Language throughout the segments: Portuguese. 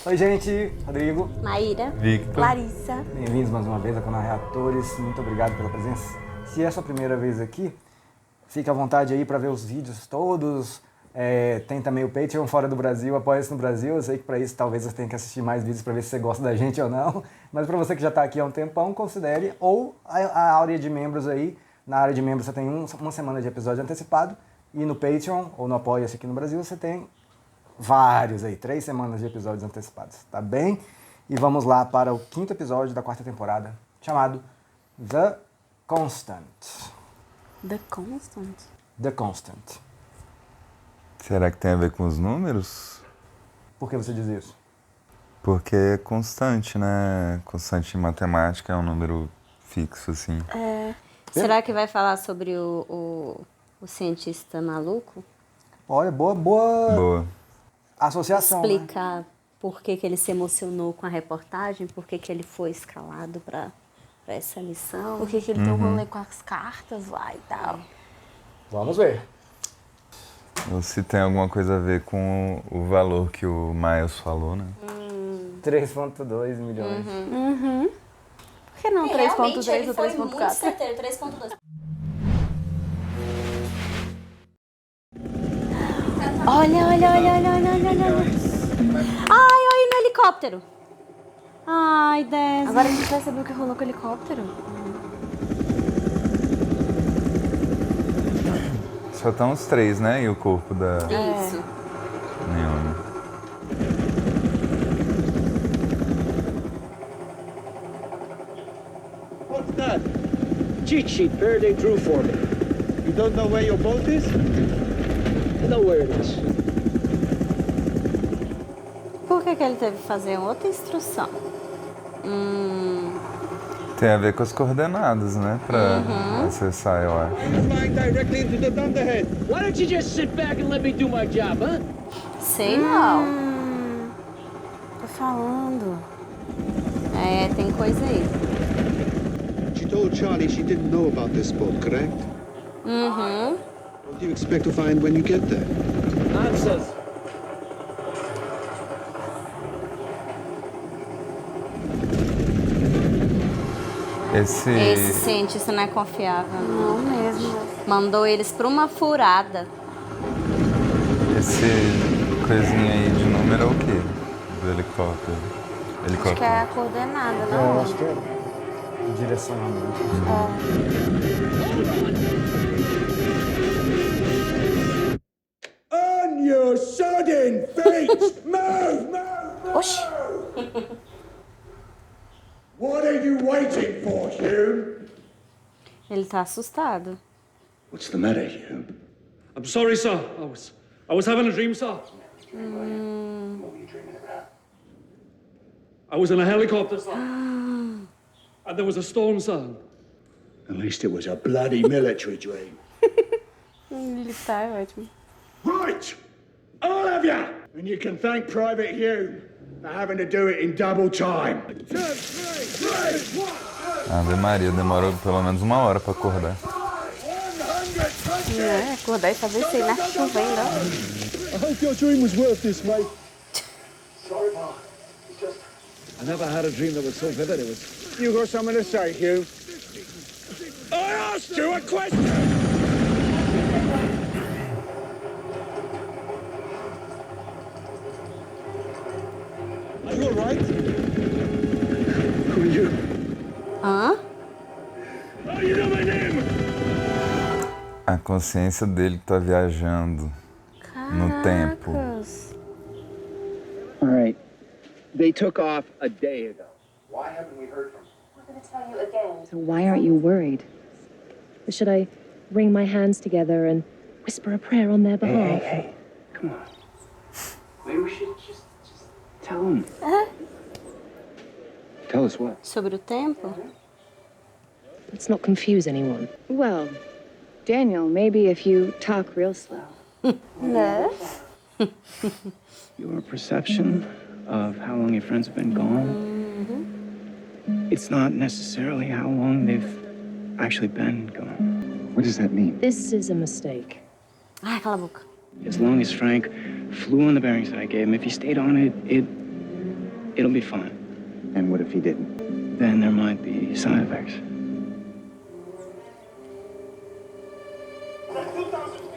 Oi, gente. Rodrigo. Maíra. Victor. Larissa. Bem-vindos mais uma vez ao canal Reatores. Muito obrigado pela presença. Se é a sua primeira vez aqui, fique à vontade aí para ver os vídeos todos. Tem também o Patreon fora do Brasil, apoia-se no Brasil. Eu sei que para isso talvez você tenha que assistir mais vídeos para ver se você gosta da gente ou não. Mas para você que já está aqui há um tempão, considere. Ou a área de membros aí. Na área de membros você tem uma semana de episódio antecipado. E no Patreon ou no Apoia-se aqui no Brasil você tem vários aí, 3 semanas de episódios antecipados, tá bem? E vamos lá para o 5º episódio da 4ª temporada, chamado The Constant. The Constant? The Constant. Será que tem a ver com os números? Por que você diz isso? Porque é constante, né? Constante em matemática é um número fixo, assim. Será que vai falar sobre o cientista maluco? Olha, boa Boa. associação, né? Explicar por que ele se emocionou com a reportagem, por que ele foi escalado para essa missão. Por que ele tem um rolê com as cartas lá e tal. Vamos ver. Ou se tem alguma coisa a ver com o valor que o Miles falou, né? 3,2 milhões. Por que não 3.3 ou 3.4? Muito certeiro, 3.2. Olha. Ai, olha no helicóptero. Ai, Dez. Agora a gente vai saber o que rolou com o helicóptero. Só estão os 3, né? E o corpo da Isso. Naomi. What's that? Cheat sheet Faraday drew for me. You don't know where your boat is? I know where it is. Por que ele teve que fazer outra instrução? Tem a ver com as coordenadas, né? Pra acessar, eu acho. I'm flying directly into the Thunderhead. Why don't you just sit back and let me do my job, huh? Sei não. Tô falando. Tem coisa aí. She told Charlie she didn't know about this boat, correct? What do you expect to find when you get there? Answers. Esse cientista não é confiável. Não mesmo. Mandou eles pra uma furada. Esse coisinha aí de número é o quê? Do helicóptero. Acho que é a coordenada, Eu não? acho que é direcionamento. On your sudden feet! Move! Oxi. What are you waiting for, Hugh? Ele tá assustado. What's the matter, Hugh? I'm sorry, sir. I was having a dream, sir. I was in a helicopter, sir. And there was a storm, sir. At least it was a bloody military dream. Militar é ótimo. Right! All of you! And you can thank Private Hugh for having to do it in double time. 2, 3, 1, Ave Maria, demorou pelo menos 1 hora pra acordar. 100! Acordar e fazer isso aí na chuva ainda. I hope your dream was worth this, mate. Sorry, Mark. I never had a dream that was so vivid. It was. You got something to say, Hugh? I asked you a question! Are you alright? Who are you? Hã? Oh, you know my name! A consciência dele que tá viajando no tempo. Caracas. All right. They took off a day ago. Why haven't we heard from I'm going to tell you again. So why aren't you worried? Or should I wring my hands together and whisper a prayer on their behalf? Hey, come on. Maybe we should just tell them. Tell us what? Sobre o tempo? Let's not confuse anyone. Well, Daniel, maybe if you talk real slow. Né? Your perception of how long your friends have been gone, it's not necessarily how long they've actually been gone. What does that mean? This is a mistake. Ai, cala a boca. As long as Frank flew on the bearings that I gave him, if he stayed on it, It'll be fine. And what if he didn't? Then there might be side effects.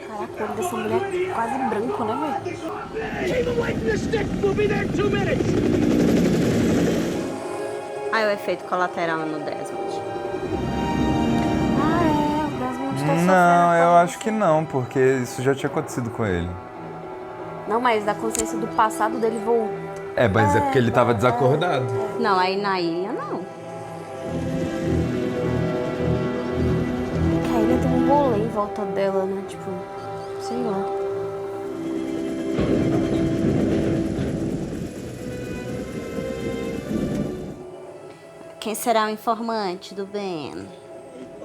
Caraca, o olho dessa mulher é quase branco, né, velho? Keep away from the stick! We'll be there in 2 minutes! Aí o efeito colateral no Desmond. Ah, é, o Desmond tá sofrendo. Não, eu com acho que não, porque isso já tinha acontecido com ele. Não, mas da consciência do passado dele voltou. É, mas é porque ele tava desacordado. Não, aí na ilha não. Que a ilha tem um rolê em volta dela, né? Tipo, sei lá. Quem será o informante do Ben?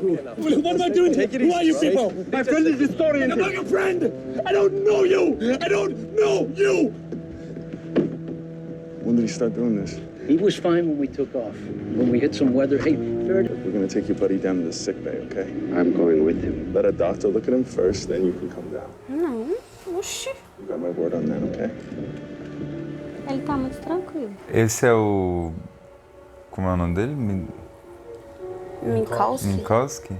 What am I doing here? Who are you people? My friend is historian. I'm not your friend! I don't know you! I don't know you! When did he start doing this? He was fine when we took off. When we hit some weather, hey, Bird. We're gonna take your buddy down to the sick bay, okay? I'm going with him. Let a doctor look at him first, then you can come down. Não, oxi. You got my word on that, okay? Ele tá muito tranquilo. Esse é o... Como é o nome dele? Minkowski? Minkowski?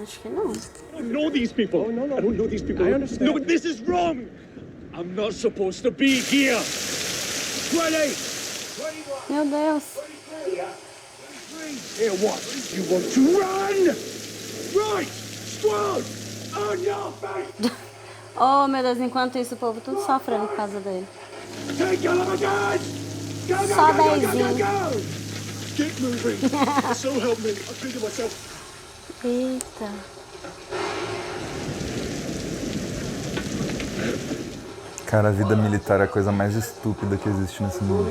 Acho que não. I don't know these people. Oh, no. I don't know these people. I understand. No, this is wrong. I'm not supposed to be here. 20. Meu Deus. Here, what? You want to run? Right. Squad. On your face. Oh, meu Deus, enquanto isso o povo tudo sofrendo por causa dele. Take your guys. Go, go, Só go, go, go, Dezinho. go, go. Get moving. So help me. I'm thinking myself. Eita. Cara, a vida militar é a coisa mais estúpida que existe nesse mundo.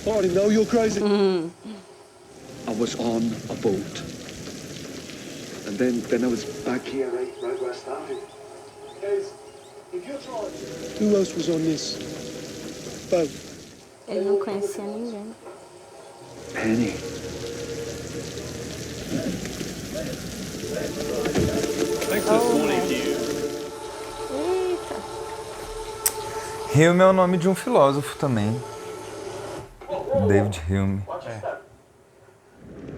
Marty, no, you're crazy. I was on a boat. And then I was back here, right where I started. Who else was on this boat? Ele não conhecia ninguém. Penny. Thanks for the morning to you. Eita. Hume é o nome de um filósofo também. David Hume.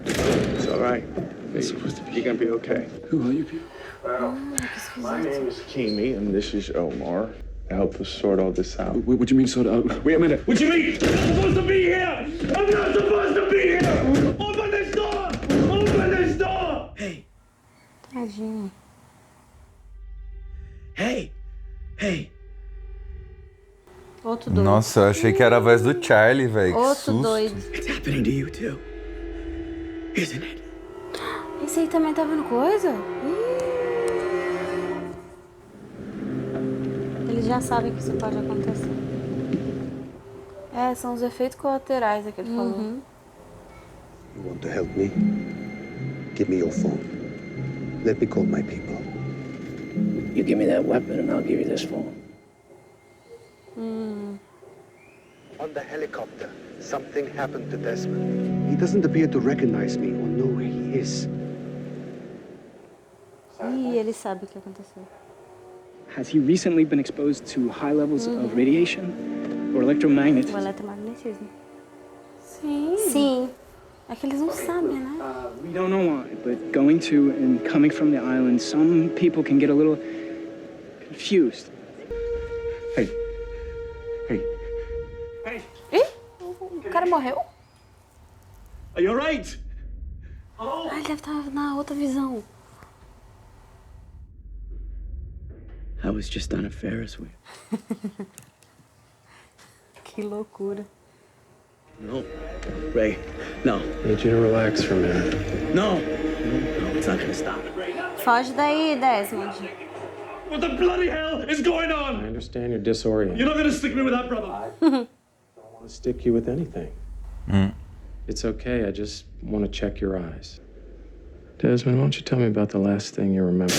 It's all right. You're gonna be okay. Who are you people? My name is Kimi, and this is Omar. To help us sort all this out. What do you mean, sort of? Wait a minute. What do you mean? I'm not supposed to be here! I'm not supposed to be here! Open this door! Open this door! Hey! Tadinho. Hey! Hey! Outro doido. Nossa, eu achei que era a voz do Charlie, velho. Que Outro susto. doido. It's happening to you too. Isn't it? Esse aí também tá vendo coisa? Eles já sabem que isso pode acontecer. É, são os efeitos colaterais que ele falou. You want to help me? Give me your phone. Let me call my people. You give me that weapon and I'll give you this phone. On the helicopter, something happened to Desmond. He doesn't appear to recognize me or know where he is. Ih, ele sabe o que aconteceu. Has he recently been exposed to high levels of radiation or O electromagnetism? eletromagnetismo. Sim. Sim. É que eles não sabem, né? We don't know why, but going to and coming from the island, some people can get a little confused. Hey! Hey! Hey! Ih, o cara morreu? Are you alright? Ah, ele deve estar na outra visão. I was just on a Ferris wheel. Que loucura. No. Ray, no. Need you to relax for a minute. No! No, it's not gonna stop. Foge daí, Desmond. What the bloody hell is going I on? understand you're disoriented. You're not gonna stick me with that, brother. I don't want to stick you with anything. It's okay, I just want to check your eyes. Desmond, why don't you tell me about the last thing you remember?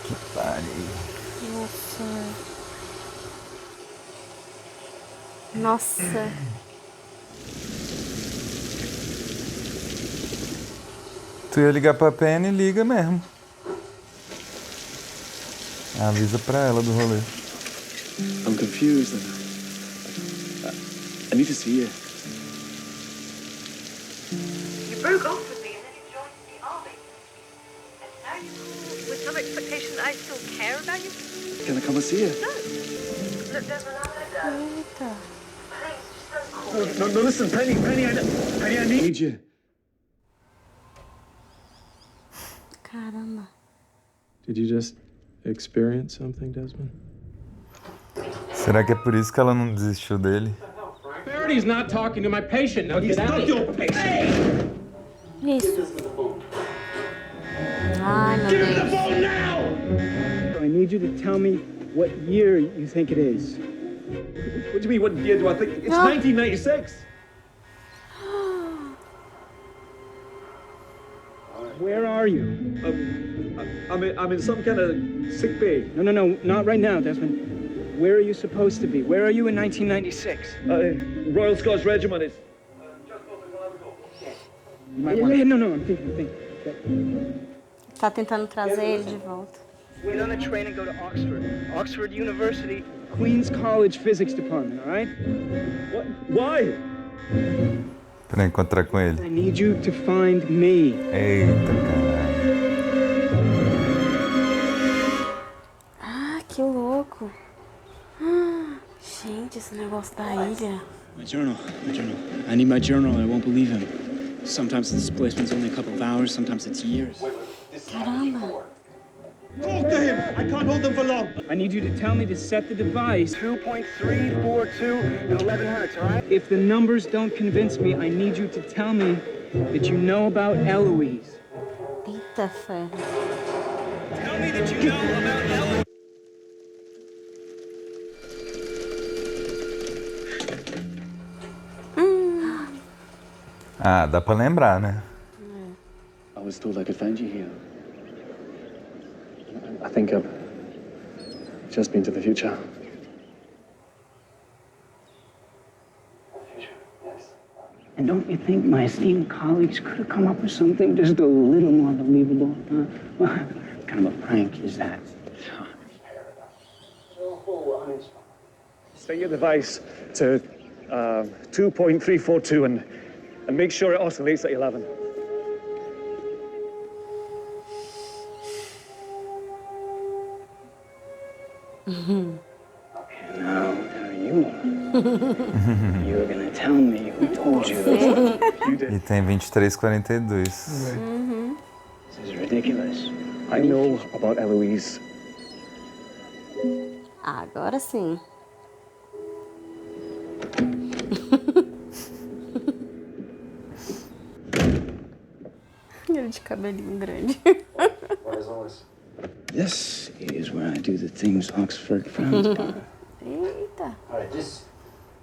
Que pariu. Nossa. Tu ia ligar pra Penny, liga mesmo. Avisa pra ela do rolê. I'm confused. I need to see you. You broke off with me and then you joined the army. And now you, with some expectation that I still care about you? Can I come and see you? No. Look, Desmond, I'm Eita. No, listen, Penny, I need you. Caramba. Did you just experience something, Desmond? Será que é por isso que ela não desistiu dele? Verity's not talking to my patient. Now get out of here. Isso. Ai, meu Give me the Deus. phone now! I need you to tell me what year you think it is. What do you mean, what year do I think? It's 1996. Where are you? I'm in some kind of sick bay. No, not right now, Desmond. Where are you supposed to be? Where are you in 1996? Royal Scots Regiment is... No, I'm thinking. Tá tentando trazer ele de volta. Get on a train and go to Oxford. Oxford University, Queen's College Physics Department, all right? What? Why? Pra encontrar com ele. I need you to find me. Eita, caralho. Ah, que louco. Gente, esse negócio da ilha. My journal. I need my journal. I won't believe him. Sometimes the displacement's only a couple of hours, sometimes it's years. Caramba. Talk to him! I can't hold them for long. I need you to tell me to set the device 2.342 and 11 hertz, all right? If the numbers don't convince me, I need you to tell me that you know about Eloise. Eita ferro. Tell me that you know about Eloise. Ah, dá pra lembrar, né? I was told I could find you here. I think I've just been to the future. And don't you think my esteemed colleagues could have come up with something just a little more believable? What kind of a prank is that? Set your device to 2.342 and make sure it oscillates at 11. Okay, now you're gonna tell me who told you this. You did. E tem 23:42. This is ridiculous. I know about Eloise. Agora sim. Ele de cabelinho grande. This is where I do the things Oxford frowns upon. Eita.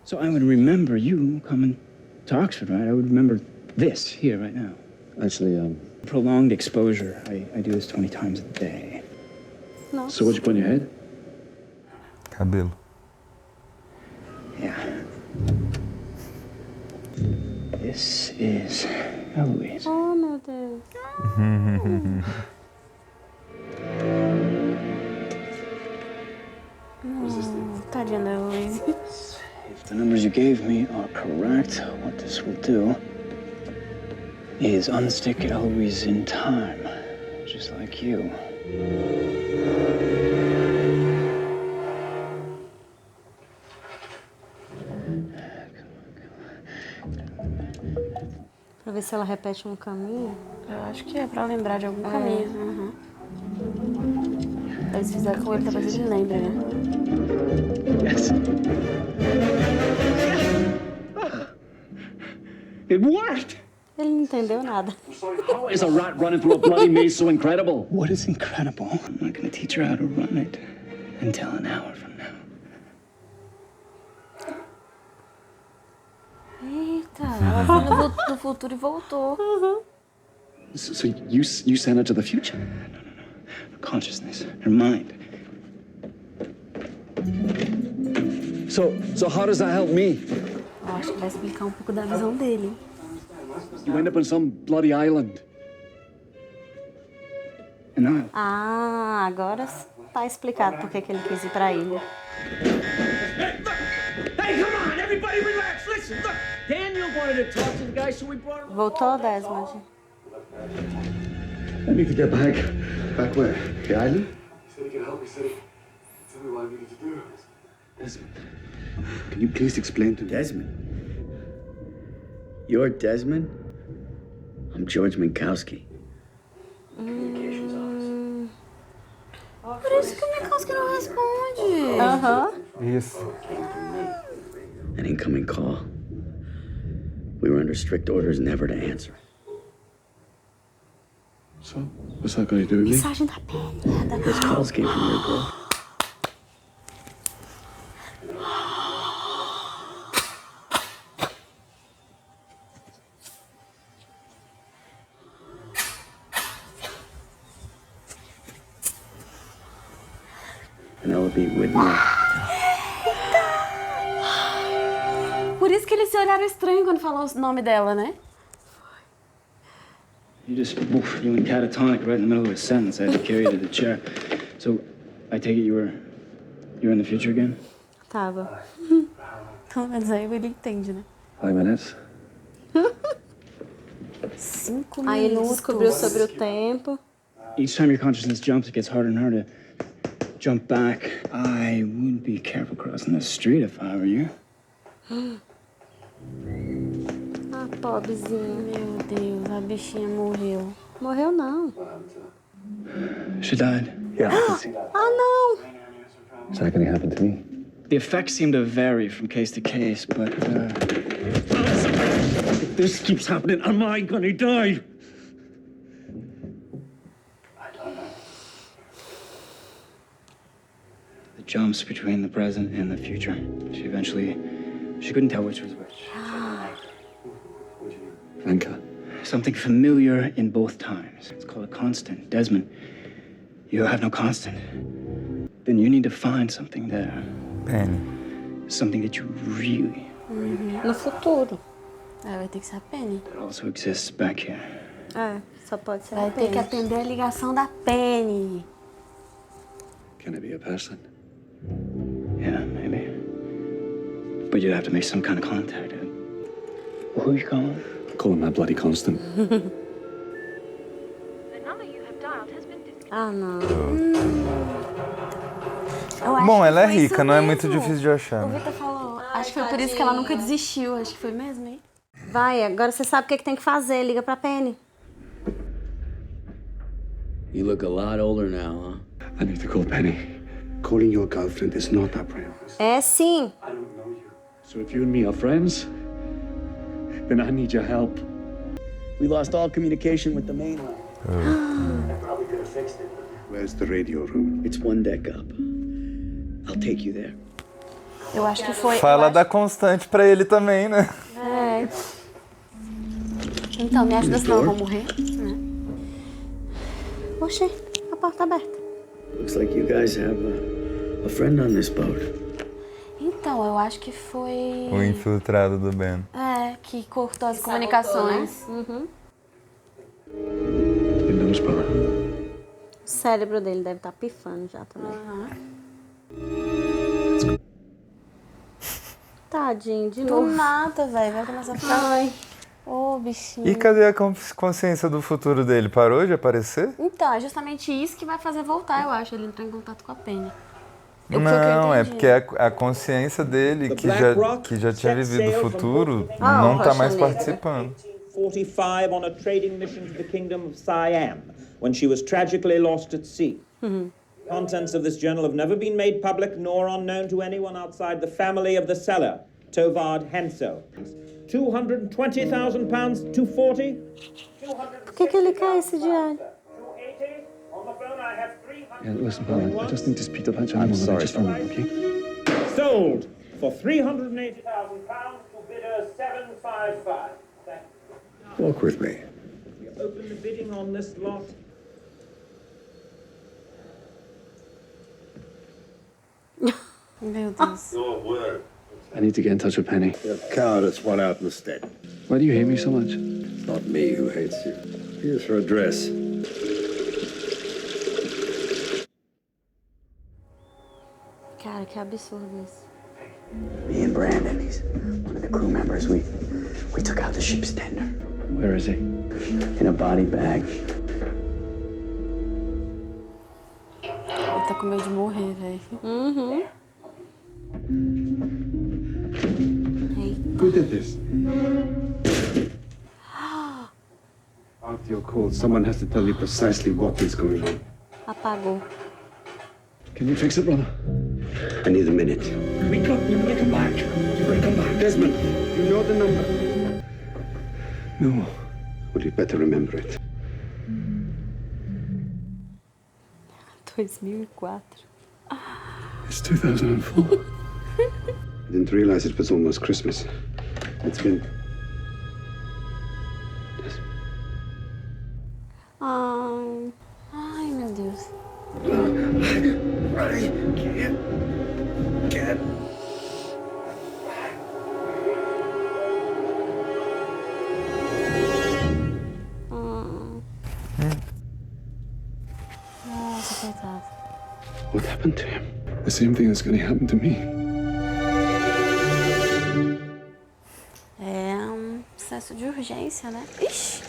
So I would remember you coming to Oxford, right? I would remember this here right now. Actually, Prolonged exposure. I do this 20 times a day. Nossa. so what'd you put in your head? Cabelo. Yeah. This is Eloise. Oh, meu Deus. Tadinha da Eloise. If the numbers you gave me are correct, what this will do is unstick Eloise in time, just like you. Pra ver se ela repete um caminho. Eu acho que é pra lembrar de algum caminho. Uhum. Eles fizeram com ele, talvez ele lembre, né? Yes. It worked! Ele não entendeu nada. How is a rat running through a bloody maze so incredible? What is incredible? I'm not gonna teach her how to run it until an hour from now. Eita, ela foi no futuro e voltou. So you sent her to the future? Her consciousness, her mind. So how does that help me? Eu acho que vai explicar um pouco da visão dele. You end up on some bloody island. And I, Ah, agora tá explicado por que ele quis ir pra ilha. Hey, come on, everybody relax. Listen, look. Daniel wanted to talk to the guy, so we brought him. Voltou, Desmond? I need to get back. Back where? The island? He said he could help. He said tell me what I needed to do. Desmond, can you please explain to me? Desmond? You're Desmond? I'm George Minkowski. Por isso que o Minkowski não responde. Isso. An incoming call. We were under strict orders never to answer. So, what's that got to do with me? Mensagem da Penny. Those calls came from your girl. And I would be with me. Por isso que eles se olharam estranho quando falou o nome dela, né? You just you went catatonic right in the middle of a sentence. I had to carry you to the chair. So, I take it you're in the future again? Tava. Então, mas aí ele entende, né? 5 minutes. 5 minutos. Aí ele descobriu sobre o tempo. Each time your consciousness jumps, it gets harder and harder to jump back. I would be careful crossing the street if I were you. Ah, pobrezinho. Meu Deus, a bichinha morreu. Morreu não. She died. Yeah, I can see that. Ah, não. Is that going to happen to me? The effects seem to vary from case to case, but if this keeps happening, am I gonna die? The jumps between the present and the future. She couldn't tell which was which. Vanka. Something familiar in both times. It's called a constant. Desmond, you have no constant. Then you need to find something there. Penny. Something that you really No futuro. Vai ter que ser a Penny. that also exists back here. É, só pode ser Vai a ter Penny. que atender a ligação da Penny. Can it be a person? Yeah, maybe. But you'd have to make some kind of contact. Who are you calling? Call him that bloody constant. The number you have dialed has been disconnected. Ah, não. Eu acho Bom, que ela é foi rica, isso não é mesmo. muito difícil de achar. O Vitor falou. Acho que foi por isso que ela nunca desistiu. Acho que foi mesmo, hein? Vai, agora você sabe o que tem que fazer. Liga pra Penny. You look a lot older now, huh? I need to call Penny. Calling your girlfriend is not that priority. É sim. I don't know you. So if you and me are friends, then I need your help. We lost all communication with the main line. I probably could have fixed it. Where's the radio room? It's one deck up. I'll take you there. Eu acho que foi. Fala da constante pra ele também, né? É. Então, me ajuda senão eu vou morrer. Oxê, a porta aberta. Looks like you guys have a friend on this boat. Então, eu acho que foi. O infiltrado do Ben. É, que cortou as comunicações. Uhum. It knows power. O cérebro dele deve estar pifando já também. Tadinho, de Do novo. nada, velho. Vai começar a ficar. Ai. Ô, bichinho. E cadê a consciência do futuro dele? Parou de aparecer? Então, é justamente isso que vai fazer voltar, eu acho, ele entrar em contato com a Penny. Não, é porque a consciência dele, que já tinha vivido o futuro, não tá mais participando. 45 on a trading mission to the kingdom of Siam, when she was tragically lost at sea. Contents of this journal have never been made public nor unknown to anyone outside the family of the seller, Tovard Hensel. £220,000, 240? Por que ele quer esse diário? Yeah, listen, Paula, I just need to speak to that gentleman. I'm sorry. Just for a moment, okay? Sold for £380,000 to bidder 755. Thank you. Walk with me. You open the bidding on this lot. Meu Deus. Your word. I need to get in touch with Penny. You're a coward that's won out in the state. Why do you hate me so much? It's not me who hates you. Here's her address. Cara, que absurdo isso. Me and Brandon, he's one of the crew members. We took out the ship's tender. Where is he? In a body bag. Ele tá com medo de morrer, velho. Uhum. Who did this? After your call, someone has to tell you precisely what is going on. Apagou. Can you fix it, brother? I need a minute. We got you. Better come back. You better come back. Desmond, you know the number? No. Well, you better remember it. 2004. It's 2004. I didn't realize it was almost Christmas. It's been... Ai, meu Deus. I can't. Nossa, coitado. What happened to him? The same thing that's going to happen to me. É um processo de urgência, né? Ixi!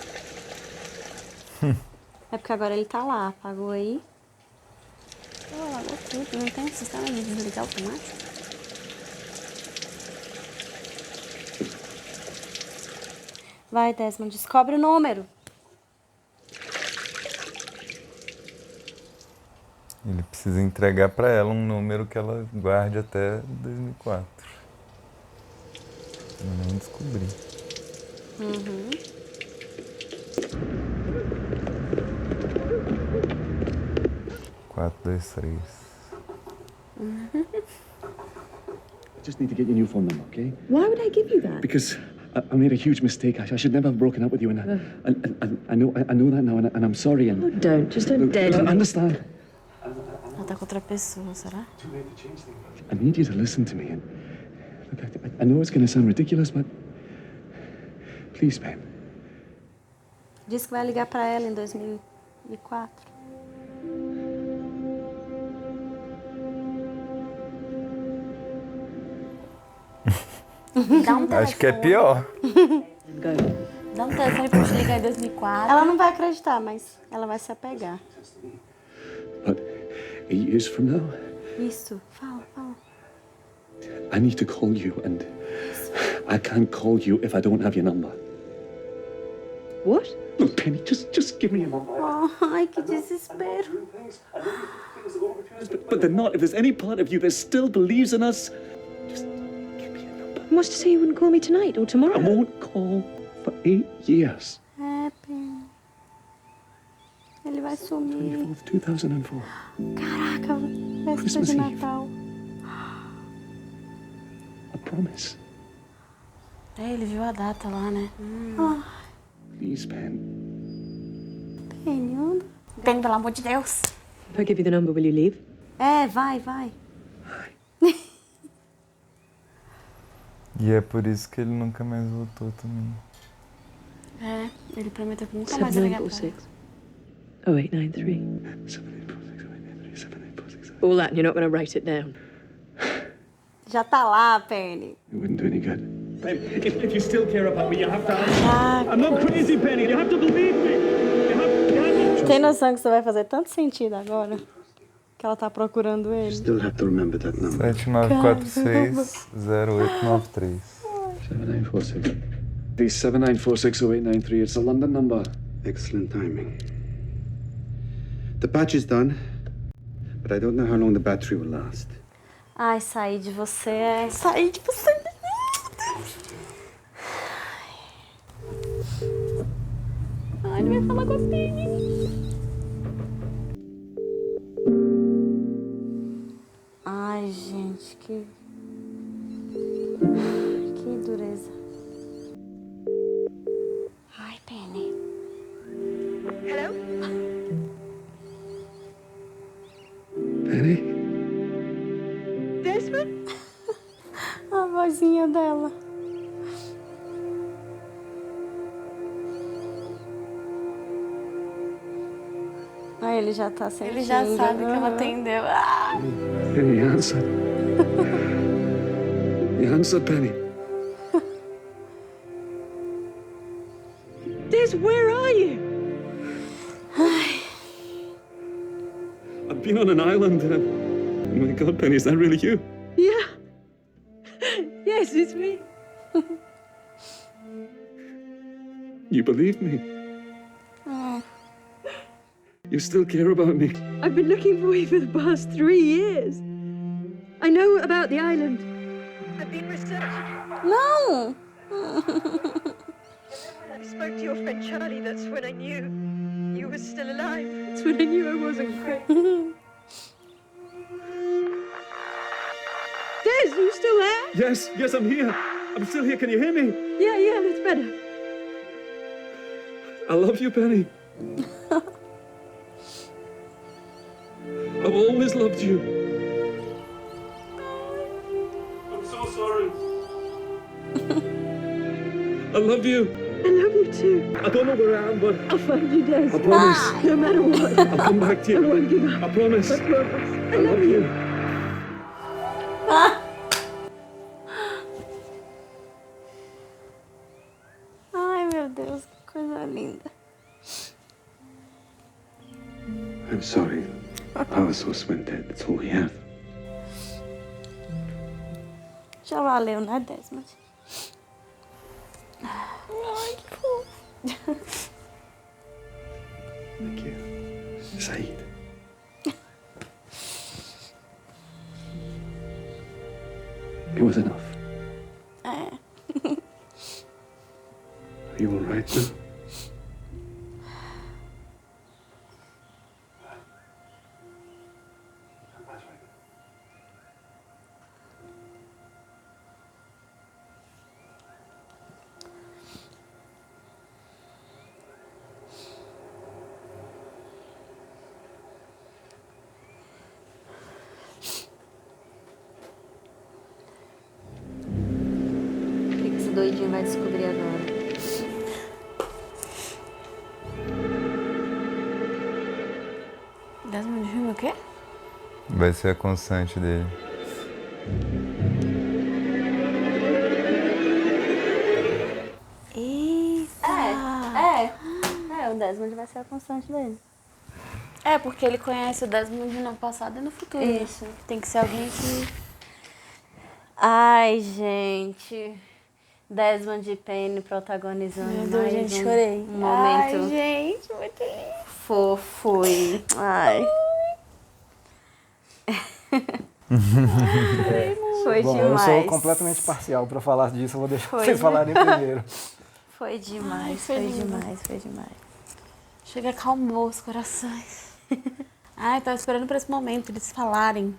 É porque agora ele tá lá, apagou aí. Oh, apagou tudo. Não tem sistema de desligar automático? Vai, Desmond, descobre o número. Ele precisa entregar para ela um número que ela guarde até 2004. Eu não descobri. Uhum. Quatro, 2, 3. Uhum. I just need to get your new phone number, okay? Why would I give you that? Because I made a huge mistake. I should never have broken up with you, and I know that now, and I'm sorry. And Oh, don't. Just don't dare. I understand. Ela tá com outra pessoa, será? I need you to listen to me. And look, I know it's going to sound ridiculous, but please, babe. Diz que vai ligar pra ela em 2004. Dá um telefone. Acho que é pior. Dá um telefone pra te ligar em 2004. Ela não vai acreditar, mas ela vai se apegar. But 8 years from now, Isso, fala, fala. I need to call you, and I can't call you if I don't have your number. What? Look, Penny, just give me your number. Ai, que desespero. But they're not. If there's any part of you that still believes in us, What's to say you wouldn't call me tonight or tomorrow? I won't call for 8 years. É, Penny. Ele vai sumir. 24th, 2004. Caraca, véspera Christmas de Eve. Natal. I promise. É, ele viu a data lá, né? Ai, Please, Pen. Penny, anda. Penny, pelo amor de Deus. If I give you the number, will you leave? É, vai, vai. E é por isso que ele nunca mais voltou também. É, ele prometeu que nunca mais ia ligar pra ela. 7946 0893. All that, and you're not going to write it down. Já tá lá, Penny. It wouldn't do any good. If you still care about me, you have to. I'm not crazy, Penny. You have to believe me. You have to. Tem noção que isso vai fazer tanto sentido agora? Que ela tá procurando ele. Still have to remember that number. 7946-0893. 7946. 79460893. It's a London number. Excellent timing. The patch is done, but I don't know how long the battery will last. Ai, sair de você é... Sair de você... Ai, ele vai falar com a Penny. Ai, gente, que dureza. Ai, Penny. Hello? Penny? Desmond? A vozinha dela. Ai, ele ele já tá sentindo. Ele já sabe que ela atendeu. Ah! Penny, answer. Answer, Penny. Des, where are you? I've been on an island. Oh my God, Penny, is that really you? Yeah. Yes, it's me. You believe me? You still care about me? I've been looking for you for the past 3 years. I know about the island. I've been researching. Não! I spoke to your friend Charlie. That's when I knew you were still alive. That's when I knew I wasn't crazy. Des, you still there? Yes, I'm here. I'm still here. Can you hear me? Yeah, that's better. I love you, Penny. I've always loved you. I'm so sorry. I love you. I love you too. I don't know where I am, but I'll find you, Des. I promise. No matter what. I'll come back to you. I won't give up. I promise. I promise. I love you. Ai, meu Deus, que coisa linda. I'm sorry. Power source went dead. That's all we have. Já valeu, né, Desmond? Ai, que fofo. Thank you. Said. It was enough. É. Are you all right now? O que esse doidinho vai descobrir agora? Desmond Hume o quê? Vai ser a constante dele. É, o Desmond vai ser a constante dele. É, porque ele conhece o Desmond no passado e no futuro. Isso. Tem que ser alguém que... Ai, gente. Desmond e Penny protagonizando. Meu Deus, mais gente, um chorei. momento. Ai, gente, muito lindo. Fofo. Ai. Foi Bom, demais. eu sou completamente parcial para falar disso, eu vou deixar Foi vocês falarem primeiro. Foi demais, Ai, foi foi lindo. demais, foi demais. Chega, acalmou os corações. Ai, tava esperando por esse momento, eles falarem.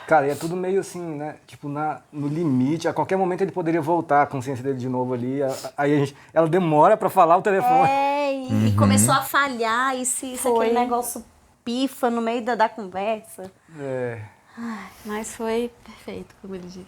Cara, e é tudo meio assim, né? Tipo, no limite, a qualquer momento ele poderia voltar a consciência dele de novo ali. Aí ela demora pra falar o telefone. É, e começou a falhar, e se aquele negócio pifa no meio da conversa. É. Ai, mas foi perfeito, como ele disse.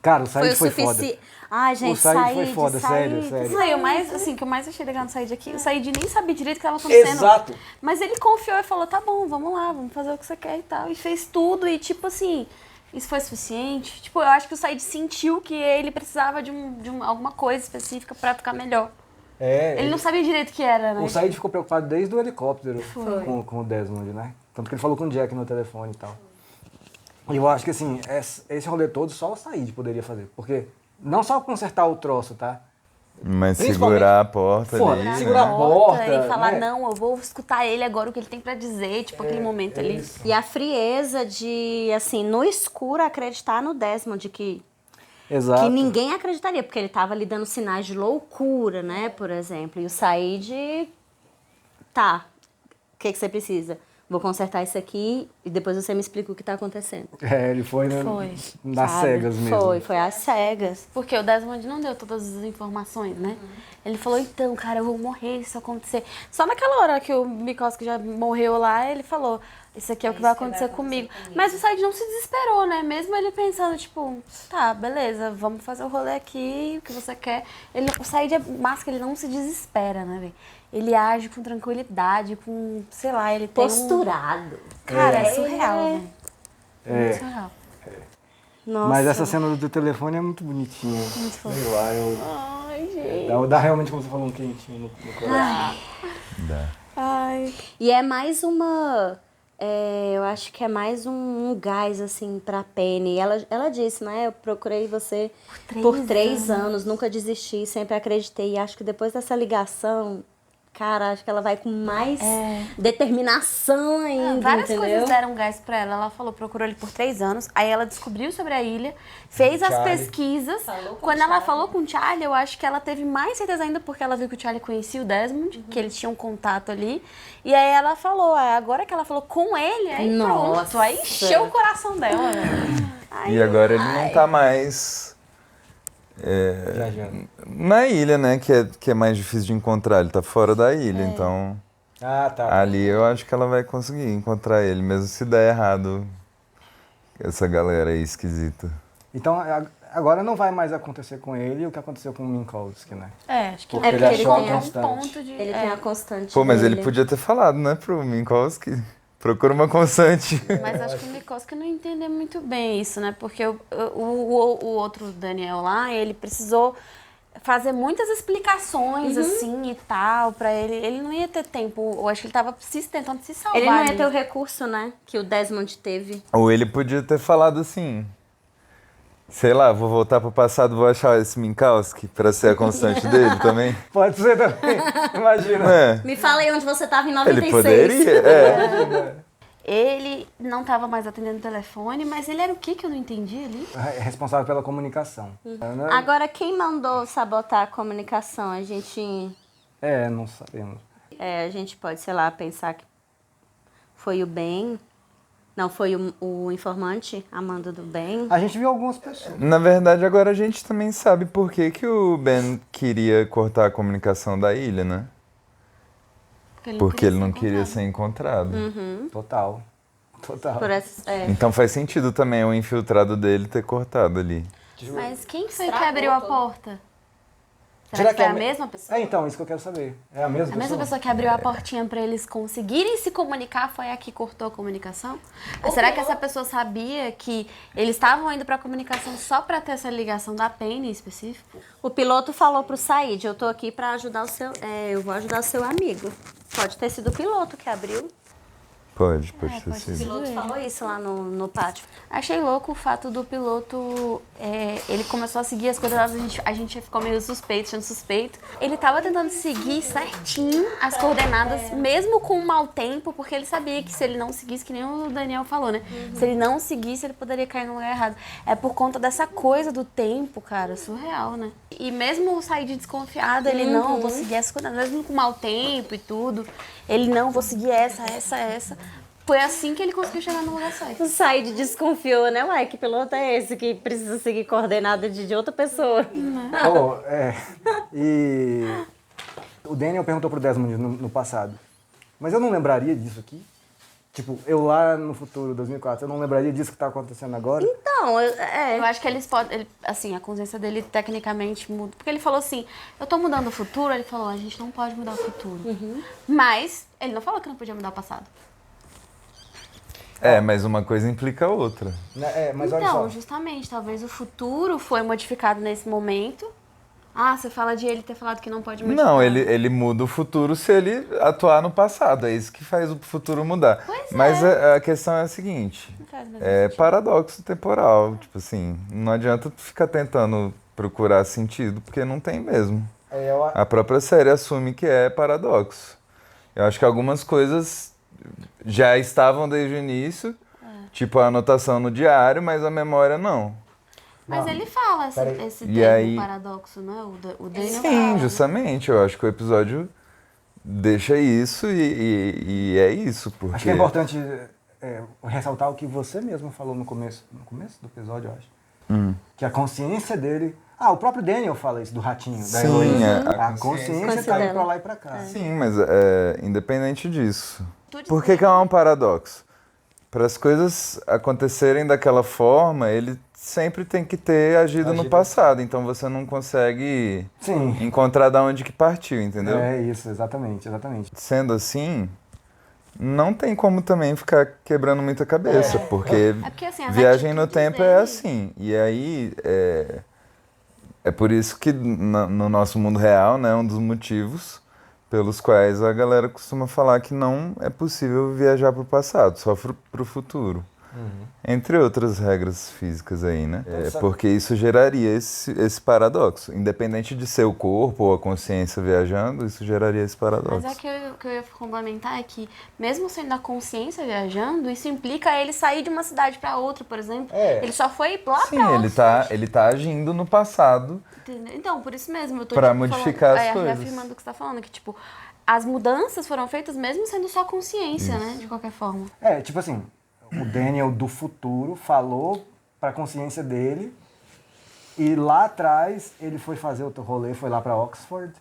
Cara, o Said foi foda. Ai, gente, o Said foi foda, sério. Saiu mais, assim, o que eu mais achei legal no Said aqui, o Said nem sabia direito o que estava acontecendo. Exato. Mas ele confiou e falou, tá bom, vamos lá, vamos fazer o que você quer e tal. E fez tudo e, tipo assim, isso foi suficiente? Tipo, eu acho que o Said sentiu que ele precisava de alguma coisa específica pra ficar melhor. Ele não sabia direito o que era, né? O Said ficou preocupado desde o helicóptero com o Desmond, né? Tanto que ele falou com o Jack no telefone e tal. E eu acho que, assim, esse rolê todo só o Said poderia fazer. Porque não só consertar o troço, tá? Mas segurar a porta ali, segurar a porta e falar, né? Não, eu vou escutar ele agora, o que ele tem pra dizer, tipo, aquele momento ali. E a frieza de, assim, no escuro acreditar no Desmond, que ninguém acreditaria, porque ele tava ali dando sinais de loucura, né, por exemplo. E o Said, tá, o que você precisa? Vou consertar isso aqui e depois você me explica o que tá acontecendo. Ele foi, nas cegas mesmo. Foi às cegas. Porque o Desmond não deu todas as informações, né? Ele falou, então, cara, eu vou morrer se isso acontecer. Só naquela hora que o Mikoski já morreu lá, ele falou, isso aqui é o que vai acontecer comigo. Mas o Said não se desesperou, né? Mesmo ele pensando, tipo, tá, beleza, vamos fazer o rolê aqui, o que você quer. O Said é massa, ele não se desespera, né, velho? ele age com tranquilidade, com, sei lá, ele tem posturado. Cara, é surreal, velho. É surreal. Nossa. Mas essa cena do telefone é muito bonitinha. Muito fofo. Sei lá, Ai, gente. dá realmente, como você falou, um quentinho no coração. Dá. Ai. E é mais uma... eu acho que é mais um gás, assim, pra Penny. Ela disse, né? Eu procurei você por 3 anos, nunca desisti, sempre acreditei. E acho que depois dessa ligação, cara, acho que ela vai com mais determinação ainda, várias entendeu? coisas deram gás pra ela. Ela falou, procurou ele por 3 anos. Aí ela descobriu sobre a ilha, fez as pesquisas. Quando ela falou com o Charlie, eu acho que ela teve mais certeza ainda, porque ela viu que o Charlie conhecia o Desmond, que eles tinham um contato ali. E aí ela falou, agora que ela falou com ele, aí pronto. Aí encheu o coração dela. E agora ele não tá mais na ilha, né? Que é mais difícil de encontrar. Ele tá fora da ilha, então... Ali eu acho que ela vai conseguir encontrar ele, mesmo se der errado essa galera aí esquisita. Então, agora não vai mais acontecer com ele o que aconteceu com o Minkowski, né? Acho que porque ele achou a tem constante. um ponto de... Ele tem a constante Pô, mas dele. ele podia ter falado, né, pro Minkowski. Procura uma constante. Mas acho que o Minkowski não entendeu muito bem isso, né? Porque o outro Daniel lá, ele precisou fazer muitas explicações, assim, e tal, pra ele. Ele não ia ter tempo. Eu acho que ele tava tentando se salvar. Ele não ia ali. ter o recurso, né? Que o Desmond teve. Ou ele podia ter falado assim... Sei lá, vou voltar pro passado, vou achar esse Minkowski pra ser a constante dele também. Pode ser também, imagina. Me fala aí onde você tava em 96. Ele poderia, Ele não tava mais atendendo o telefone, mas ele era o que eu não entendi ali? É responsável pela comunicação. Agora, quem mandou sabotar a comunicação? A gente... não sabemos. a gente pode, sei lá, pensar que foi o Ben... Não, foi o informante, Amanda do Ben. A gente viu algumas pessoas. Na verdade, agora a gente também sabe por que o Ben queria cortar a comunicação da ilha, né? Porque ele não queria ser encontrado. Total. Então faz sentido também o infiltrado dele ter cortado ali. Mas quem foi que abriu a porta? Será que foi a mesma pessoa? Então, isso que eu quero saber. É a mesma pessoa? A mesma pessoa que abriu a portinha pra eles conseguirem se comunicar foi a que cortou a comunicação? Será que essa pessoa sabia que eles estavam indo pra comunicação só pra ter essa ligação da Penny em específico? O piloto falou pro Said, eu tô aqui pra ajudar o seu... eu vou ajudar o seu amigo. Pode ter sido o piloto que abriu. Pode ter sido. O piloto falou isso lá no pátio. Achei louco o fato do piloto, ele começou a seguir as coordenadas, a gente ficou meio suspeito. Ele tava tentando seguir certinho as coordenadas, mesmo com um mau tempo, porque ele sabia que se ele não seguisse, que nem o Daniel falou, né? Se ele não seguisse, ele poderia cair no lugar errado. É por conta dessa coisa do tempo, cara, surreal, né? E mesmo sair de desconfiado, ele não, vou seguir essas coordenadas, mesmo com mau tempo e tudo, ele não, vou seguir essa. Foi assim que ele conseguiu chegar no lugar certo. O Said desconfiou, né? Ué, que piloto é esse que precisa seguir coordenada de outra pessoa? E o Daniel perguntou pro Desmond no passado, mas eu não lembraria disso aqui? Tipo, eu lá no futuro, 2004, eu não lembraria disso que tá acontecendo agora? Então, eu acho que eles podem, assim, a consciência dele tecnicamente muda. Porque ele falou assim, eu tô mudando o futuro, ele falou, a gente não pode mudar o futuro. Mas ele não falou que não podia mudar o passado. Mas uma coisa implica a outra. Mas olha só. Então, justamente, talvez o futuro foi modificado nesse momento. Você fala de ele ter falado que não pode modificar. Não, ele muda o futuro se ele atuar no passado. É isso que faz o futuro mudar. Mas a questão é a seguinte. É paradoxo temporal. Tipo assim, não adianta ficar tentando procurar sentido, porque não tem mesmo. A própria série assume que é paradoxo. Eu acho que algumas coisas já estavam desde o início, tipo a anotação no diário, mas a memória não. Mas ele fala esse termo paradoxo, né? O Daniel Sim, justamente. Eu acho que o episódio deixa isso e é isso. Porque... Acho que é importante ressaltar o que você mesmo falou no começo do episódio, eu acho. Que a consciência dele... o próprio Daniel fala isso, do ratinho, da Heloísa. A consciência tá indo pra lá e pra cá. Sim, mas independente disso. Por que é um paradoxo? Para as coisas acontecerem daquela forma, ele sempre tem que ter agido no passado, então você não consegue encontrar da onde que partiu, entendeu? É isso, exatamente. Sendo assim, não tem como também ficar quebrando muita cabeça, porque assim, viagem no tempo é assim. E aí, é por isso que no nosso mundo real, né, um dos motivos pelos quais a galera costuma falar que não é possível viajar para o passado, só para o futuro. Entre outras regras físicas aí, né? Porque isso geraria esse paradoxo. Independente de ser o corpo ou a consciência viajando, isso geraria esse paradoxo. Mas que eu ia complementar é que, mesmo sendo a consciência viajando, isso implica ele sair de uma cidade para outra, por exemplo. Ele só foi lá pra outra. Ele tá agindo no passado. Entendeu? Então, por isso mesmo, eu tô pra modificar as coisas. Reafirmando o que você tá falando, que tipo, as mudanças foram feitas mesmo sendo só consciência, né? De qualquer forma. Tipo assim, o Daniel do futuro falou pra consciência dele e lá atrás ele foi fazer outro rolê, foi lá pra Oxford,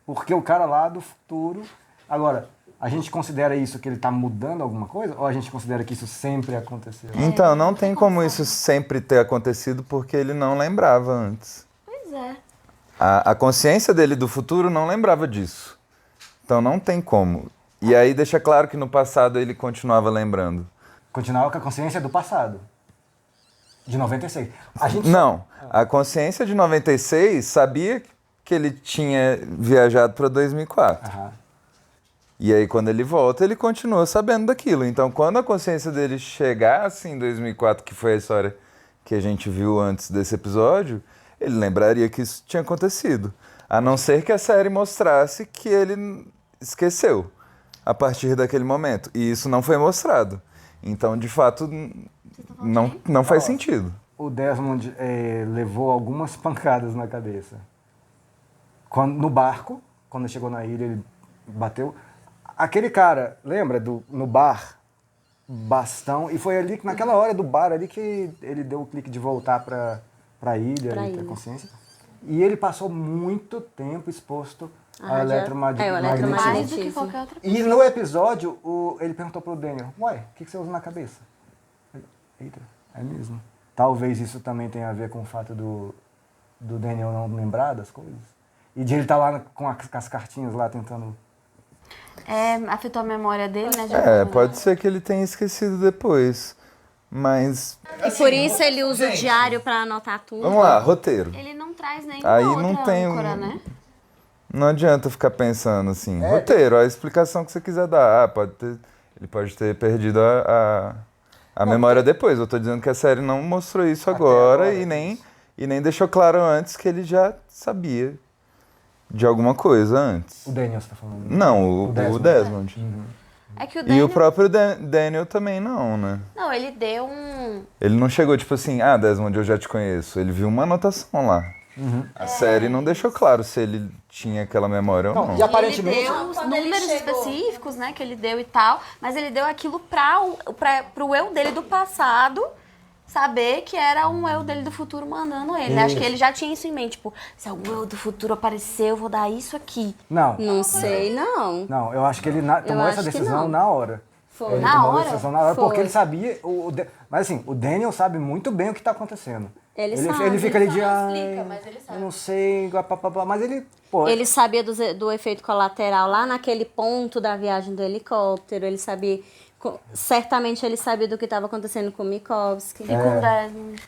porque o cara lá do futuro... Agora, a gente considera isso que ele tá mudando alguma coisa ou a gente considera que isso sempre aconteceu? Então, não tem como isso sempre ter acontecido porque ele não lembrava antes. Pois é. A consciência dele do futuro não lembrava disso. Então não tem como. E aí deixa claro que no passado ele continuava lembrando. Continuava com a consciência do passado. De 96. Não, a consciência de 96 sabia que ele tinha viajado para 2004. E aí quando ele volta, ele continua sabendo daquilo. Então quando a consciência dele chegasse em 2004, que foi a história que a gente viu antes desse episódio, ele lembraria que isso tinha acontecido. A não ser que a série mostrasse que ele esqueceu a partir daquele momento. E isso não foi mostrado. Então, de fato, não faz sentido. O Desmond levou algumas pancadas na cabeça. No barco, quando chegou na ilha, ele bateu. Aquele cara, lembra, no bar, bastão, e foi ali, naquela hora do bar ali, que ele deu o clique de voltar pra ilha, e ter consciência. E ele passou muito tempo exposto ao eletromagnetismo. Mais do que qualquer outra pessoa. E no episódio, ele perguntou pro Daniel, ué, o que você usa na cabeça? Eita, é mesmo. Talvez isso também tenha a ver com o fato do Daniel não lembrar das coisas. E de ele estar lá com as cartinhas lá tentando... afetou a memória dele, né? Pode ser que ele tenha esquecido depois. Mas... E por isso ele usa o diário pra anotar tudo. Vamos lá, roteiro. Ele não traz nenhuma Aí outra não tem âncora, né? Não adianta ficar pensando assim. Roteiro, a explicação que você quiser dar. Ele pode ter perdido a memória depois. Eu tô dizendo que a série não mostrou isso agora e nem deixou claro antes que ele já sabia de alguma coisa antes. O Daniel, você tá falando? Não, o Desmond. É que o Daniel... E o próprio Daniel também não, né? Não, ele deu um... Ele não chegou tipo assim, Desmond, eu já te conheço. Ele viu uma anotação lá. A série não deixou claro se ele tinha aquela memória ou não. E aparentemente... Ele deu os números específicos, né, que ele deu e tal, mas ele deu aquilo pro eu dele do passado saber que era um eu dele do futuro mandando ele, né? Acho que ele já tinha isso em mente, tipo, se algum eu do futuro aparecer, eu vou dar isso aqui. Não sei, não. Não, eu acho que ele tomou essa decisão na hora. Foi. Ele tomou a decisão na hora porque ele sabia... Mas assim, o Daniel sabe muito bem o que está acontecendo. Ele sabe. Ele fica ali de... explica, mas ele sabe. Eu não sei... Mas ele... Ele sabia do efeito colateral lá naquele ponto da viagem do helicóptero. Ele sabia... Certamente ele sabia do que estava acontecendo com o Mikovsky. E com o Desmond.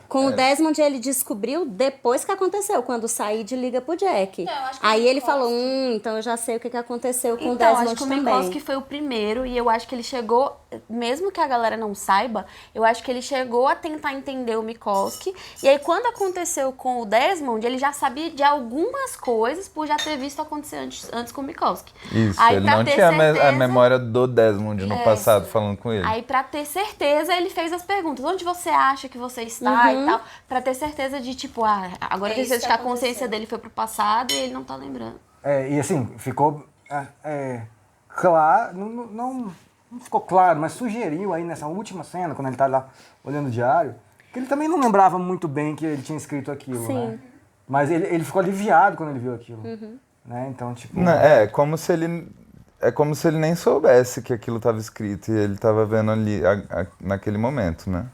Com o Desmond ele descobriu depois que aconteceu, quando o Said liga pro Jack. Aí ele falou, então eu já sei o que aconteceu com o Desmond acho que o também. Minkowski foi o primeiro e eu acho que ele chegou, mesmo que a galera não saiba, eu acho que ele chegou a tentar entender o Minkowski. E aí quando aconteceu com o Desmond, ele já sabia de algumas coisas por já ter visto acontecer antes com o Minkowski. Isso, aí, ele não tinha a memória do Desmond no passado falando com ele. Aí pra ter certeza, ele fez as perguntas. Onde você acha que você está e tal? Pra ter certeza de, tipo, agora tem certeza que a consciência dele foi pro passado e ele não tá lembrando. E assim, ficou claro, não ficou claro, mas sugeriu aí nessa última cena, quando ele tá lá olhando o diário, que ele também não lembrava muito bem que ele tinha escrito aquilo, né? Mas ele ficou aliviado quando ele viu aquilo. Né? Então, tipo... Como se ele é como se ele nem soubesse que aquilo estava escrito e ele estava vendo ali naquele momento, né?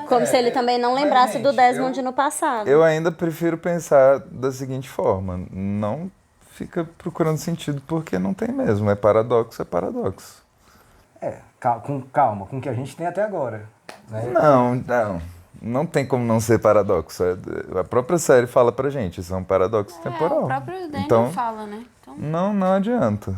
Como se ele também não lembrasse do Desmond no passado. Eu ainda prefiro pensar da seguinte forma, não fica procurando sentido porque não tem mesmo, é paradoxo, é paradoxo. Com calma, com o que a gente tem até agora. Né? Não tem como não ser paradoxo. A própria série fala pra gente, isso é um paradoxo temporal. O próprio Daniel então, fala, né? Então... Não adianta.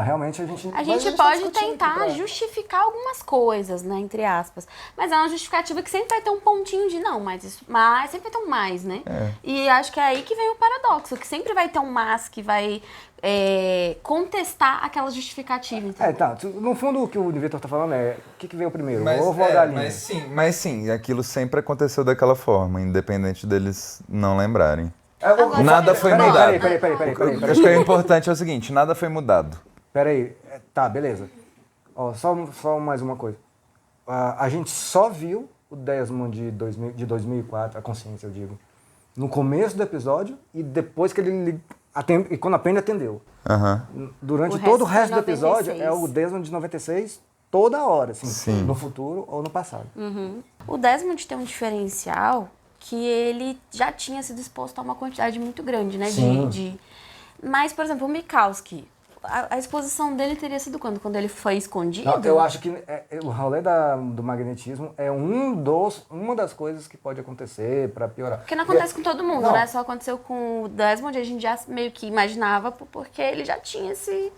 Realmente a gente... A gente pode tentar justificar algumas coisas, né, entre aspas. Mas é uma justificativa que sempre vai ter um pontinho de não, mas sempre vai ter um mais, né? E acho que é aí que vem o paradoxo, que sempre vai ter um mas que vai contestar aquela justificativa. No fundo o que o Vitor tá falando o que veio primeiro, o ovo ou a galinha? Mas sim, aquilo sempre aconteceu daquela forma, independente deles não lembrarem. Nada foi mudado. Peraí. Acho que o importante é o seguinte, nada foi mudado. Peraí, tá, beleza. Só mais uma coisa. A gente só viu o Desmond de 2004, a consciência, eu digo, no começo do episódio e depois que ele e quando a Penny atendeu. Durante todo o resto do episódio é o Desmond de 96 toda hora, assim, no futuro ou no passado. O Desmond tem um diferencial que ele já tinha se disposto a uma quantidade muito grande, né? Mas, por exemplo, o Mikowski, a exposição dele teria sido quando? Quando ele foi escondido? Não, eu acho que o rolê do magnetismo é uma das coisas que pode acontecer para piorar. Porque não acontece com todo mundo, né? Só aconteceu com o Desmond, a gente já meio que imaginava, porque ele já tinha esse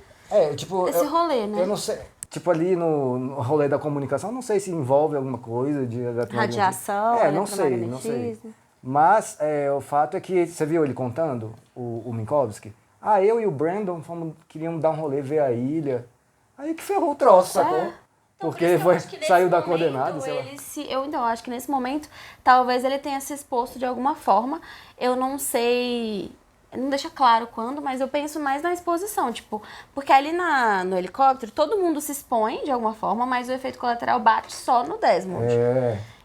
rolê, né? Eu não sei... ali no rolê da comunicação, não sei se envolve alguma coisa de radiação, não sei. Mas o fato é que, você viu ele contando, o Minkowski? Eu e o Brandon queríamos dar um rolê, ver a ilha. Aí que ferrou o troço, sacou? Porque saiu da coordenada, sei lá. Eu acho que nesse momento, talvez ele tenha se exposto de alguma forma. Eu não sei... Não deixa claro quando, mas eu penso mais na exposição, porque ali no helicóptero todo mundo se expõe de alguma forma, mas o efeito colateral bate só no Desmond.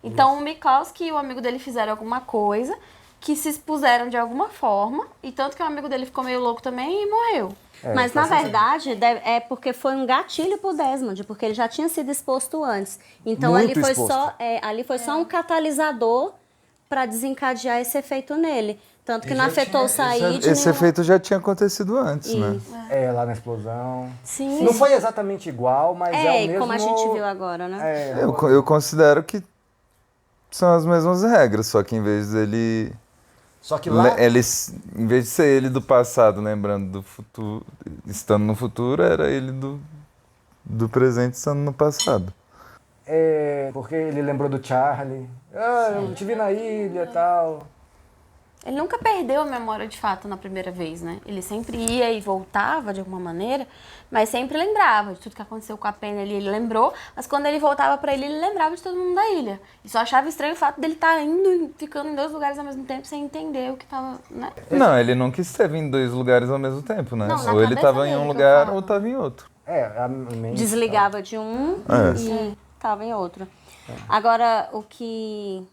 Então o Mikowski e o amigo dele fizeram alguma coisa, que se expuseram de alguma forma, e tanto que o amigo dele ficou meio louco também e morreu. Mas na verdade é porque foi um gatilho pro Desmond, porque ele já tinha sido exposto antes. Então ali foi só um catalisador para desencadear esse efeito nele. Tanto que não afetou o Said. Esse efeito já tinha acontecido antes, né? Lá na explosão. Sim. Não foi exatamente igual, mas é o mesmo... como a gente viu agora, né? Eu considero que são as mesmas regras, só que em vez dele... Só que lá... em vez de ser ele do passado, lembrando do futuro, estando no futuro, era ele do presente estando no passado. Porque ele lembrou do Charlie. Eu te vi na ilha e tal... Ele nunca perdeu a memória de fato na primeira vez, né? Ele sempre ia e voltava de alguma maneira, mas sempre lembrava de tudo que aconteceu com a Penny ali. Ele lembrou, mas quando ele voltava pra ilha, ele lembrava de todo mundo da ilha. E só achava estranho o fato dele estar indo e ficando em 2 lugares ao mesmo tempo sem entender o que tava, né? Não, ele nunca esteve em 2 lugares ao mesmo tempo, né? Não, ou ele estava em um lugar ou estava em outro. Desligava de um e estava em outro. Agora, o que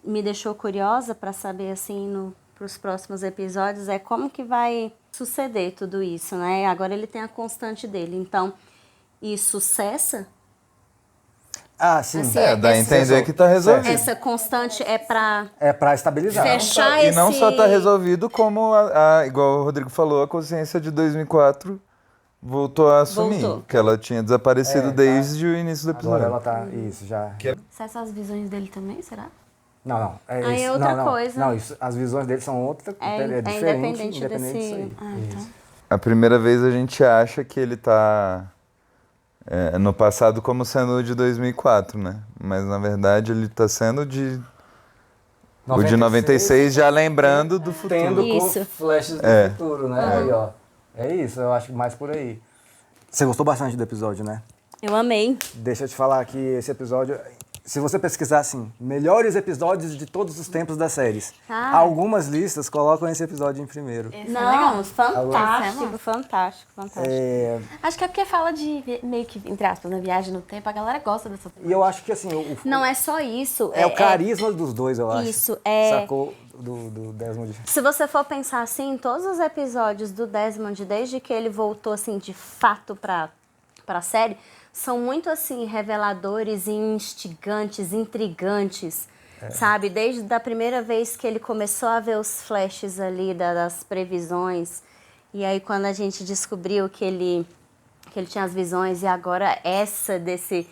me deixou curiosa para saber, assim, para os próximos episódios, é como que vai suceder tudo isso, né? Agora ele tem a constante dele, então isso cessa? Sim. Assim, dá a entender que está resolvido. Essa constante é para estabilizar. Fechar e não só está resolvido, como, igual o Rodrigo falou, a consciência de 2004 voltou a assumir. Que ela tinha desaparecido desde o início do episódio. Agora ela tá, isso, já... Cessa as visões dele também, será? Não. É outra coisa. Não, as visões dele são outra, é diferente, independente disso aí. Então. A primeira vez a gente acha que ele tá no passado como sendo o de 2004, né? Mas na verdade ele tá sendo o de 96 já lembrando do futuro. Tendo com flashes do futuro, né? Aí, ó. É isso, eu acho mais por aí. Você gostou bastante do episódio, né? Eu amei. Deixa eu te falar que esse episódio... se você pesquisar assim, melhores episódios de todos os tempos das séries, algumas listas colocam esse episódio em primeiro. Não, fantástico, fantástico. Acho que é porque fala de, meio que, entre aspas, na viagem no tempo, a galera gosta dessa E eu acho que assim... Não é só isso. É o carisma dos dois, eu acho. Isso, Sacou? Do Desmond. Se você for pensar assim, todos os episódios do Desmond, desde que ele voltou assim, de fato pra série, são muito assim, reveladores, instigantes, intrigantes, sabe? Desde a primeira vez que ele começou a ver os flashes ali das previsões, e aí quando a gente descobriu que ele tinha as visões, e agora desse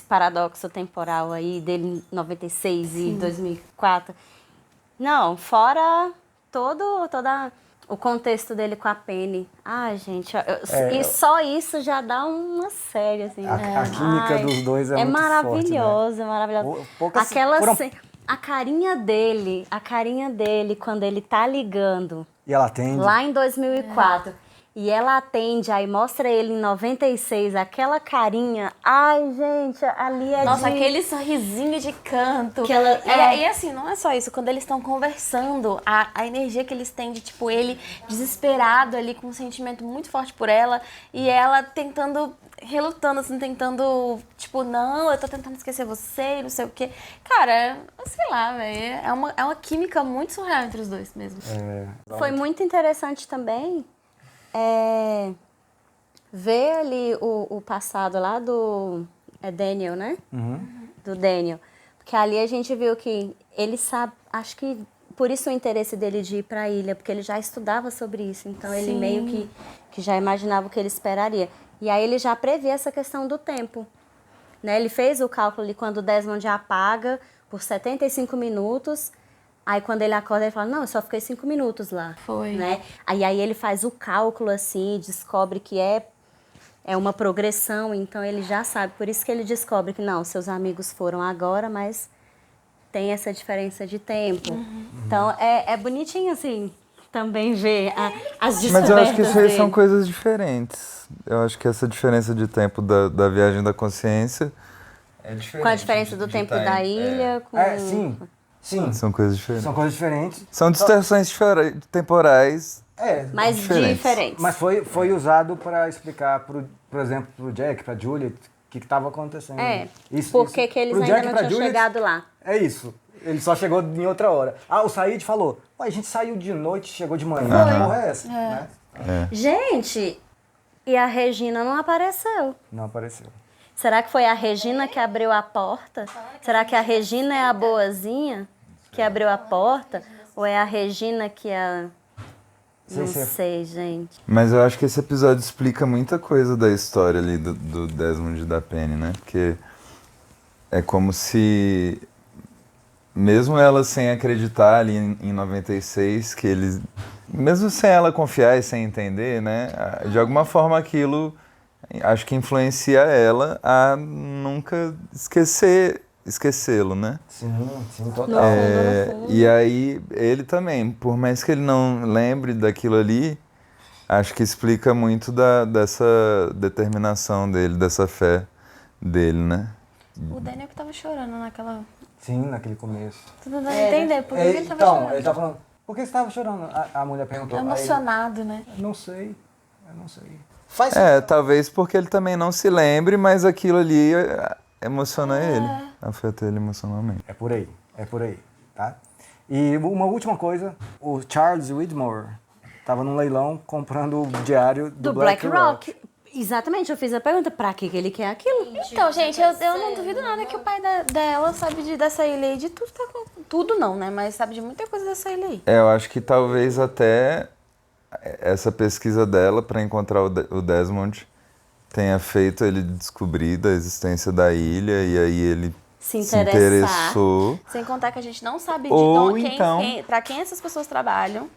paradoxo temporal aí, dele em 96 e 2004. Não, fora toda o contexto dele com a Penny. Gente, e só isso já dá uma série, assim. A química dos dois é muito maravilhosa, forte, né? É maravilhosa. A carinha dele quando ele tá ligando. E ela atende. Lá em 2004. E ela atende, aí mostra ele em 96, aquela carinha. Ai, gente, ali é Nossa, aquele sorrisinho de canto. E assim, não é só isso. Quando eles estão conversando, a energia que eles têm de, tipo, ele desesperado ali, com um sentimento muito forte por ela. E ela relutando, assim, tentando, tipo, não, eu tô tentando esquecer você, não sei o quê. Cara, sei lá, velho, é uma química muito surreal entre os dois mesmo. Foi muito interessante também ver ali o passado lá do Daniel, né? Do Daniel. Porque ali a gente viu que ele sabe, acho que por isso o interesse dele de ir para a ilha, porque ele já estudava sobre isso, então ele meio que já imaginava o que ele esperaria. E aí ele já previa essa questão do tempo, né? Ele fez o cálculo ali quando o Desmond apaga por 75 minutos, aí quando ele acorda ele fala, não, eu só fiquei 5 minutos lá. Foi. Né? Aí ele faz o cálculo assim, descobre que é uma progressão, então ele já sabe, por isso que ele descobre que não, seus amigos foram agora, mas tem essa diferença de tempo. Então é bonitinho assim, também ver as descobertas. Mas eu acho que isso aí dele. são coisas diferentes. Eu acho que essa diferença de tempo da viagem da consciência é diferente. Com a diferença do tempo da ilha. Sim. São coisas diferentes. São coisas diferentes. São distorções temporais. Mas diferentes. Mas foi usado para explicar, por exemplo, pro Jack, pra Juliet, o que estava acontecendo. Por que eles pro ainda Jack, não pra tinham Juliet, chegado lá. É isso. Ele só chegou em outra hora. O Said falou, a gente saiu de noite, chegou de manhã. Que porra é essa? Né? Gente, e a Regina não apareceu. Não apareceu. Será que foi a Regina que abriu a porta? Será que a Regina é a boazinha que abriu a porta? Ou é a Regina que Não sei, gente. Mas eu acho que esse episódio explica muita coisa da história ali do Desmond e da Penny, né? Porque é como se, mesmo ela sem acreditar ali em 96, que eles... Mesmo sem ela confiar e sem entender, né? De alguma forma aquilo, acho que influencia ela a nunca esquecê-lo, né? Sim, total. E aí, ele também, por mais que ele não lembre daquilo ali, acho que explica muito dessa determinação dele, dessa fé dele, né? O Daniel que tava chorando naquela... Sim, naquele começo. Tu não dá entender por que ele tava chorando. Ele tava falando, por que você tava chorando? A mulher perguntou. Emocionado, né? Eu não sei. Talvez porque ele também não se lembre, mas aquilo ali emociona ele. Afeta ele emocionalmente. É por aí, tá? E uma última coisa, o Charles Widmore estava num leilão comprando o diário do Black Rock. Exatamente, eu fiz a pergunta, pra que ele quer aquilo? Então, gente, eu não duvido nada que o pai dela sabe dessa ilha aí, de tudo, tudo não, né? Mas sabe de muita coisa dessa ilha aí. Eu acho que talvez até essa pesquisa dela para encontrar o Desmond tenha feito ele descobrir da existência da ilha e aí ele se interessou. Sem contar que a gente não sabe pra quem essas pessoas trabalham.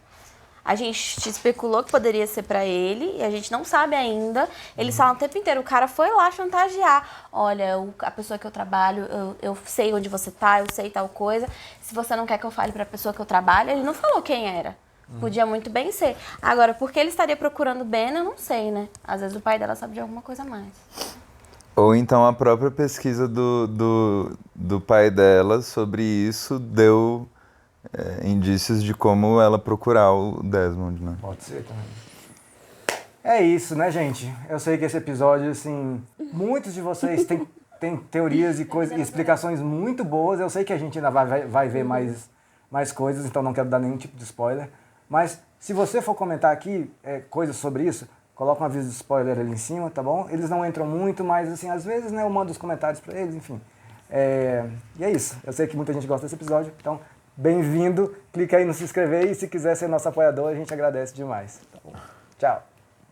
A gente especulou que poderia ser pra ele e a gente não sabe ainda. Eles falam o tempo inteiro, o cara foi lá chantagear. Olha, a pessoa que eu trabalho, eu sei onde você tá, eu sei tal coisa. Se você não quer que eu fale pra pessoa que eu trabalho, ele não falou quem era. Podia muito bem ser. Agora, por que ele estaria procurando Ben, eu não sei, né? Às vezes o pai dela sabe de alguma coisa a mais. Ou então a própria pesquisa do pai dela sobre isso deu indícios de como ela procurar o Desmond, né? Pode ser também. É isso, né, gente? Eu sei que esse episódio, assim, muitos de vocês têm teorias e explicações muito boas. Eu sei que a gente ainda vai ver mais coisas, então não quero dar nenhum tipo de spoiler. Mas se você for comentar aqui coisas sobre isso, coloca um aviso de spoiler ali em cima, tá bom? Eles não entram muito, mas assim, às vezes, né, eu mando os comentários pra eles, enfim. E é isso. Eu sei que muita gente gosta desse episódio, então, bem-vindo. Clica aí no se inscrever e se quiser ser nosso apoiador, a gente agradece demais. Tá bom? Tchau.